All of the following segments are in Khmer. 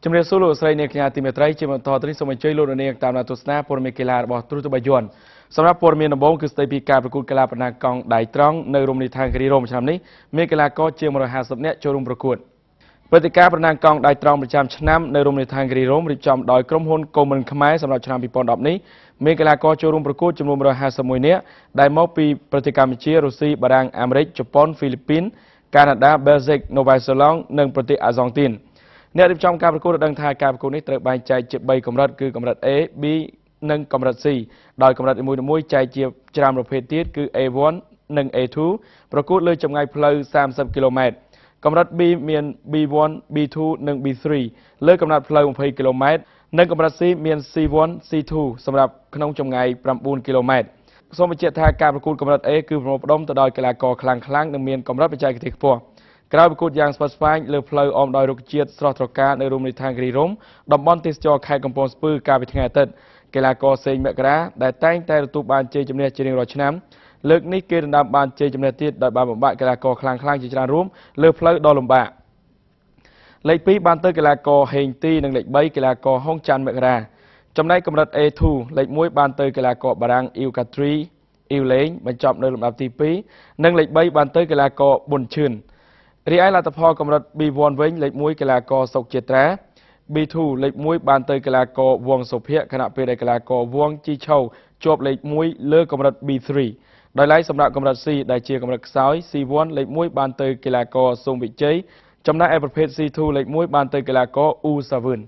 ជំរាបសួរលោកស្រីអ្នកកញ្ញាទីមេត្រីជាបន្តទៅនេះសូមអញ្ជើញលោកនាងតាមដានទស្សនាព័ត៌មានកីឡារបស់ទ្រុទបយ័នសម្រាប់ព័ត៌មានដំបូងគឺស្ដីពីការប្រកួតកីឡាប្រណាំងកង់ដៃត្រង់នៅរមណីយដ្ឋានគិរីរម្យឆ្នាំនេះមានកីឡាករជាង150នាក់ចូលរួមប្រកួតព្រឹត្តិការណ៍ប្រណាំងកង់ដៃត្រង់ប្រចាំឆ្នាំនៅរមណីយដ្ឋានគិរីរម្យរៀបចំដោយក្រុមហ៊ុនកុម្មុយនីសខ្មែរសម្រាប់ឆ្នាំ2010នេះមានកីឡាករចូលរួមប្រកួតចំនួន151នាក់ដែលមកពីប្រទេសកម្ពុជារុស្ស៊ីបារាំងអាមេរិកជប៉ុនហ្វីលីពីនកាណាដាបែលហ្សិកនូវែលសេឡង់និងប្រទេសអាហ្សង់ទីនអ្នករៀបចំការប្រកួតបានដឹងថាការប្រកួតនេះត្រូវបែងចែកជា3កម្រិតគឺកម្រិត A, B និងកម្រិត C ដោយកម្រិតនីមួយៗចែកជាច្រើនប្រភេទទៀតគឺ A1 និង A2 ប្រកួតលើចម្ងាយផ្លូវ30គីឡូម៉ែត្រកម្រិត B មាន B1, B2 និង B3 លើកំណត់ផ្លូវ20គីឡូម៉ែត្រនិងកម្រិត C មាន C1, C2 សម្រាប់ក្នុងចម្ងាយ9គីឡូម៉ែត្រសូមបញ្ជាក់ថាការប្រកួតកម្រិត A គឺប្រមូលផ្ដុំទៅដោយកីឡាករខ្លាំងៗនិងមានកម្រិតបច្ចេកទេសខ្ពស់ក្រោយប្រកួតយ៉ាងស្វិតស្វាញលើផ្លូវអមដោយរុក្ខជាតិស្រស់ត្រកាលនៅរមណីយដ្ឋានគិរីរម្យតំបន់ទេសចរខេត្តកំពង់ស្ពឺកាលពីថ្ងៃអាទិត្យកីឡាករសេងមករាដែលតែងតែទទួលបានជ័យជំនះជារៀងរាល់ឆ្នាំលើកនេះគេដណ្ដើមបានជ័យជំនះទៀតដោយបានបំបាក់កីឡាករខ្លាំងៗជាច្រើនរួមលើផ្លូវដ៏លំបាកលេខ2បានទៅកីឡាករហេងទីនិងលេខ3កីឡាករហុងច័ន្ទមករាចំណែកកម្រិត A2 លេខ1បានទៅកីឡាករបារាំងអ៊ីវកាទ្រីអ៊ីវលេងបញ្ចប់នៅលំដាប់ទី2និងលេខ3បានទៅកីឡាករប៊ុនឈឿនរីឯលទ្ធផលកម្រិត B1 វិញលេខ1កីឡាករសុកជាត្រា B2 លេខ1បានទៅកីឡាករវងសុភ័ក្រខណៈពេលដែលកីឡាករវងជីឆៅជាប់លេខ1លើកម្រិត B3 ដោយឡែកសម្រាប់កម្រិត C ដែលជាកម្រិតខ្សោយ C1 លេខ1បានទៅកីឡាករសុំវិជ័យចំណែកឯប្រភេទ C2 លេខ1បានទៅកីឡាករអ៊ូសាវឿន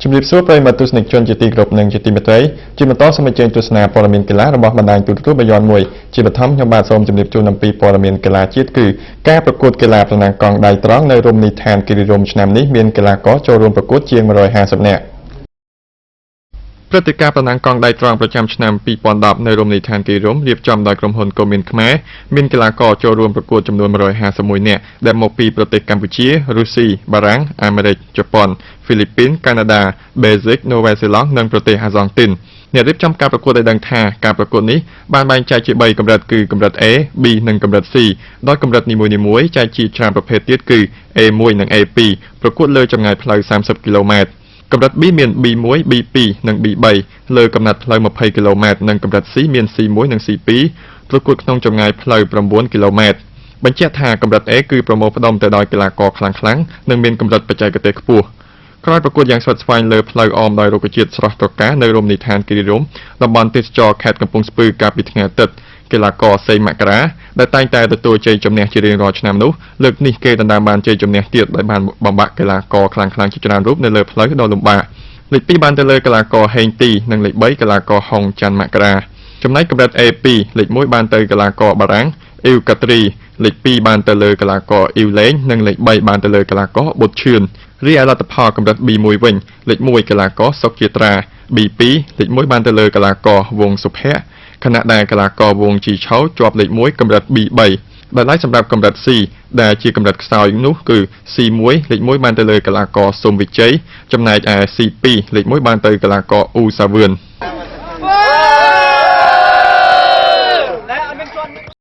ជំរាបសួរប្រិយមិត្តទស្សនិកជនជាទីគោរពនិងជាទីមេត្រីជាបន្តសូមអញ្ជើញទស្សនាព័ត៌មានកីឡារបស់បណ្ដាញទូរទស្សន៍បយ័នមួយជាបឋមខ្ញុំបាទសូមជម្រាបជូនអំពីព័ត៌មានកីឡាជាតិគឺការប្រកួតកីឡាប្រណាំងកង់ដៃត្រង់នៅរមណីយដ្ឋានគិរីរម្យឆ្នាំនេះមានកីឡាករចូលរួមប្រកួតជាង150នាក់ព្រឹត្តិការណ៍ប្រណាំងកង់ដៃត្រង់ប្រចាំឆ្នាំ2010នៅរមណីយដ្ឋានគិរីរម្យរៀបចំដោយក្រុមហ៊ុនកុម្មុយនីសខ្មែរមានកីឡាករចូលរួមប្រកួតចំនួន151នាក់ដែលមកពីប្រទេសកម្ពុជារុស្ស៊ីបារាំងអាមេរិកជប៉ុនហ្វីលីពីនកាណាដាបែលហ្សិកនូវែលសេឡង់និងប្រទេសអាហ្សង់ទីនអ្នករៀបចំការប្រកួតได้ដឹងថាការប្រកួតនេះបានបែងចែកជា3កម្រិតគឺកម្រិត A, B និងកម្រិត C ដោយកម្រិតនីមួយៗចែកជាច្រើនប្រភេទទៀតគឺ A1 និង A2 ប្រកួតលើចម្ងាយផ្លូវ30គីឡូម៉ែត្រកម្រិត B មាន B1, B2 និង B3 លើកំណត់ផ្លូវ20គីឡូម៉ែត្រនិងកម្រិត C មាន C1 និង C2 ប្រកួតក្នុងចម្ងាយផ្លូវ9គីឡូម៉ែត្របញ្ជាក់ថាកម្រិត A គឺប្រមូលផ្ដុំទៅដោយកីឡាករខ្លាំងៗនិងមានកម្រិតបច្ចេកទេសខ្ពស់ក្រោយប្រកួតយ៉ាងស្វិតស្វាញលើផ្លូវអមដោយរុក្ខជាតិស្រស់ត្រកាលនៅរមណីយដ្ឋានគិរីរម្យតំបន់ទេសចរខេត្តកំពង់ស្ពឺកាលពីថ្ងៃអាទិត្យកីឡាករសេងមករាដែលតែងតែទទួលជ័យជំនះជារៀងរាល់ឆ្នាំនោះលើកនេះគេដណ្ដើមបានជ័យជំនះទៀតដោយបានបំបាក់កីឡាករខ្លាំងៗជាច្រើនរូបនៅលើផ្លូវដ៏លំបាកលេខ2បានទៅលើកីឡាករហេងទីនិងលេខ3កីឡាករហុងច័ន្ទមករាចំណែកកម្រិត A2 លេខ1បានទៅកីឡាករបារាំងអ៊ីវកាទ្រីលេខ2បានទៅលើកីឡាករអ៊ីវលេងនិងលេខ3បានទៅលើកីឡាករប៊ុនឈឿនរីឯលទ្ធផលកម្រិត B1 វិញលេខ1កីឡាករសុកជាត្រា B2 លេខ1បានទៅលើកីឡាករវងសុភ័ក្រខណៈដែលកីឡាករវងជីឆៅជាប់លេខ1កម្រិត B3 ដែលឡែកសម្រាប់កម្រិត C ដែលជាកម្រិតខ្សោយនោះគឺ C1 លេខ1បានទៅលើកីឡាករសុំវិជ័យចំណែកឯ C2 លេខ1បានទៅកីឡាករអ៊ូសាវឿន